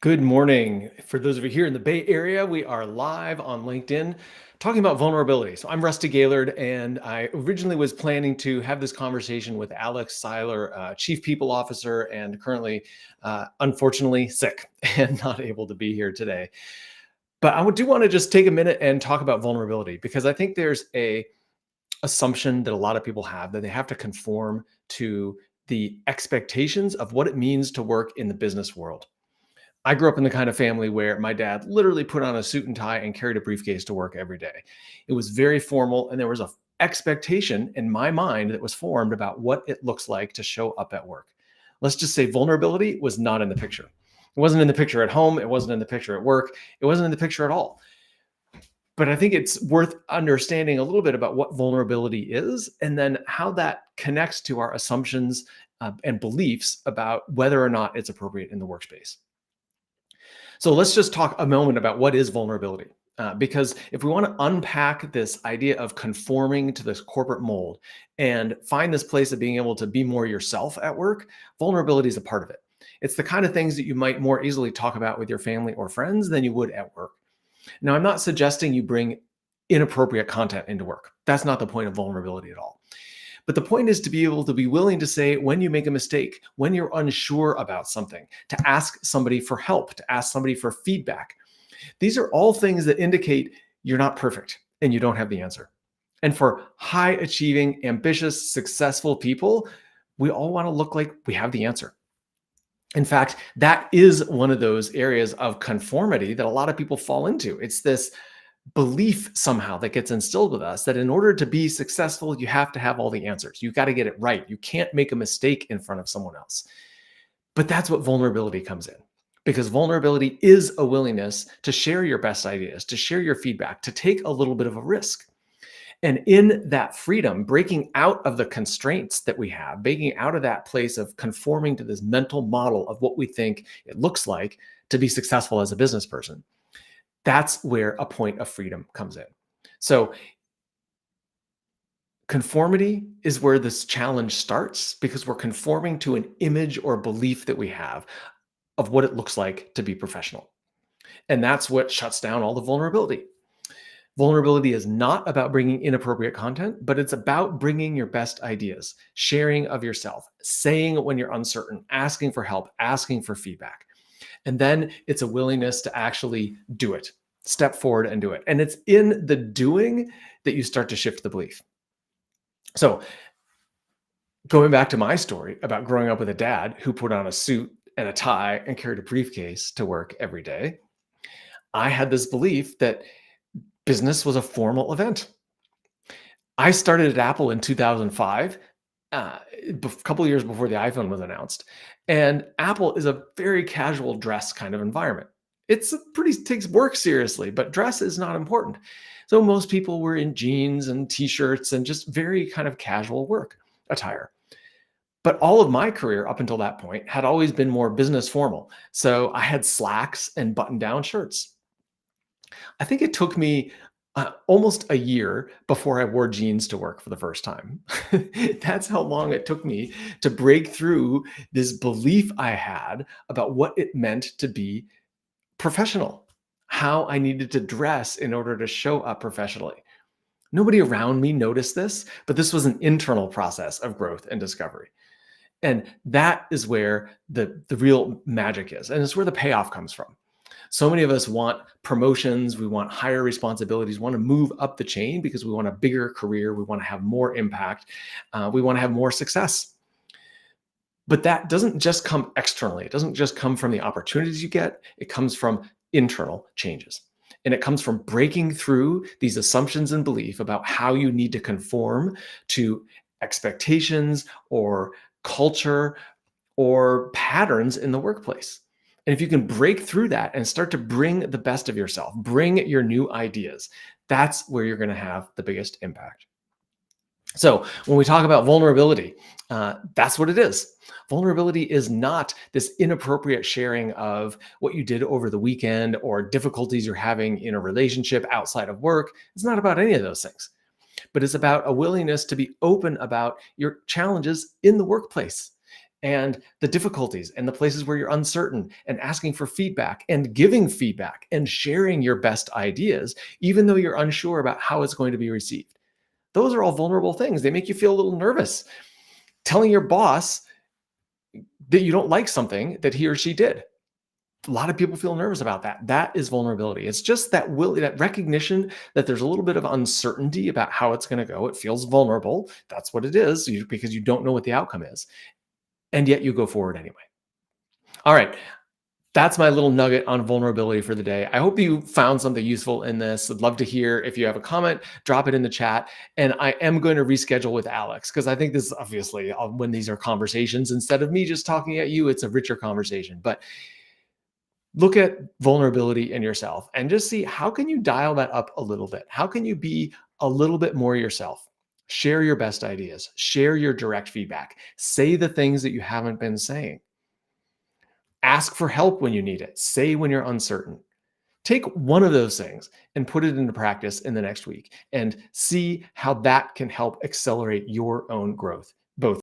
Good morning. For those of you here in the Bay Area, we are live on LinkedIn talking about vulnerability. So I'm Rusty Gaylord, and I originally was planning to have this conversation with Alex Seiler, Chief People Officer, and currently, unfortunately, sick and not able to be here today. But I do want to just take a minute and talk about vulnerability because I think there's a assumption that a lot of people have that they have to conform to the expectations of what it means to work in the business world. I grew up in the kind of family where my dad literally put on a suit and tie and carried a briefcase to work every day. It was very formal, and there was a expectation in my mind that was formed about what it looks like to show up at work. Let's just say vulnerability was not in the picture. It wasn't in the picture at home. It wasn't in the picture at work. It wasn't in the picture at all. But I think it's worth understanding a little bit about what vulnerability is and then how that connects to our assumptions and beliefs about whether or not it's appropriate in the workspace. So let's just talk a moment about what is vulnerability. Because if we want to unpack this idea of conforming to this corporate mold and find this place of being able to be more yourself at work, vulnerability is a part of it. It's the kind of things that you might more easily talk about with your family or friends than you would at work. Now, I'm not suggesting you bring inappropriate content into work. That's not the point of vulnerability at all. But the point is to be able to be willing to say when you make a mistake, when you're unsure about something, to ask somebody for help, to ask somebody for feedback. These are all things that indicate you're not perfect and you don't have the answer. And for high achieving, ambitious, successful people, we all want to look like we have the answer. In fact, that is one of those areas of conformity that a lot of people fall into. It's this belief somehow that gets instilled with us that in order to be successful, you have to have all the answers. You've got to get it right. You can't make a mistake in front of someone else. But that's what vulnerability comes in, because vulnerability is a willingness to share your best ideas, to share your feedback, to take a little bit of a risk. And in that freedom, breaking out of the constraints that we have, breaking out of that place of conforming to this mental model of what we think it looks like to be successful as a business person, that's where a point of freedom comes in. So conformity is where this challenge starts because we're conforming to an image or belief that we have of what it looks like to be professional. And that's what shuts down all the vulnerability. Vulnerability is not about bringing inappropriate content, but it's about bringing your best ideas, sharing of yourself, saying when you're uncertain, asking for help, asking for feedback. And then it's a willingness to actually do it, step forward and do it. And it's in the doing that you start to shift the belief. So going back to my story about growing up with a dad who put on a suit and a tie and carried a briefcase to work every day, I had this belief that business was a formal event. I started at Apple in 2005, a couple of years before the iPhone was announced. And Apple is a very casual dress kind of environment. It's a pretty takes work seriously, but dress is not important. So most people were in jeans and t-shirts and just very kind of casual work attire. But all of my career up until that point had always been more business formal. So I had slacks and button-down shirts. I think it took me almost a year before I wore jeans to work for the first time. That's how long it took me to break through this belief I had about what it meant to be professional, how I needed to dress in order to show up professionally. Nobody around me noticed this, but this was an internal process of growth and discovery. And that is where the real magic is. And it's where the payoff comes from. So many of us want promotions, we want higher responsibilities, want to move up the chain because we want a bigger career, we want to have more impact, we want to have more success. But that doesn't just come externally. It doesn't just come from the opportunities you get. It comes from internal changes. And it comes from breaking through these assumptions and belief about how you need to conform to expectations or culture or patterns in the workplace. And if you can break through that and start to bring the best of yourself, bring your new ideas, that's where you're going to have the biggest impact. So when we talk about vulnerability, that's what it is. Vulnerability is not this inappropriate sharing of what you did over the weekend or difficulties you're having in a relationship outside of work. It's not about any of those things, but it's about a willingness to be open about your challenges in the workplace. and the difficulties and the places where you're uncertain, and asking for feedback and giving feedback and sharing your best ideas, even though you're unsure about how it's going to be received. Those are all vulnerable things. They make you feel a little nervous. Telling your boss that you don't like something that he or she did. A lot of people feel nervous about that. That is vulnerability. It's just that recognition that there's a little bit of uncertainty about how it's going to go. It feels vulnerable. That's what it is, because you don't know what the outcome is. And yet you go forward anyway. All right. That's my little nugget on vulnerability for the day. I hope you found something useful in this. I'd love to hear if you have a comment, drop it in the chat. And I am going to reschedule with Alex because I think this is obviously when these are conversations, instead of me just talking at you, it's a richer conversation. But look at vulnerability in yourself and just see, how can you dial that up a little bit? How can you be a little bit more yourself? Share your best ideas, share your direct feedback, say the things that you haven't been saying. Ask for help when you need it. Say when you're uncertain. Take one of those things and put it into practice in the next week and see how that can help accelerate your own growth.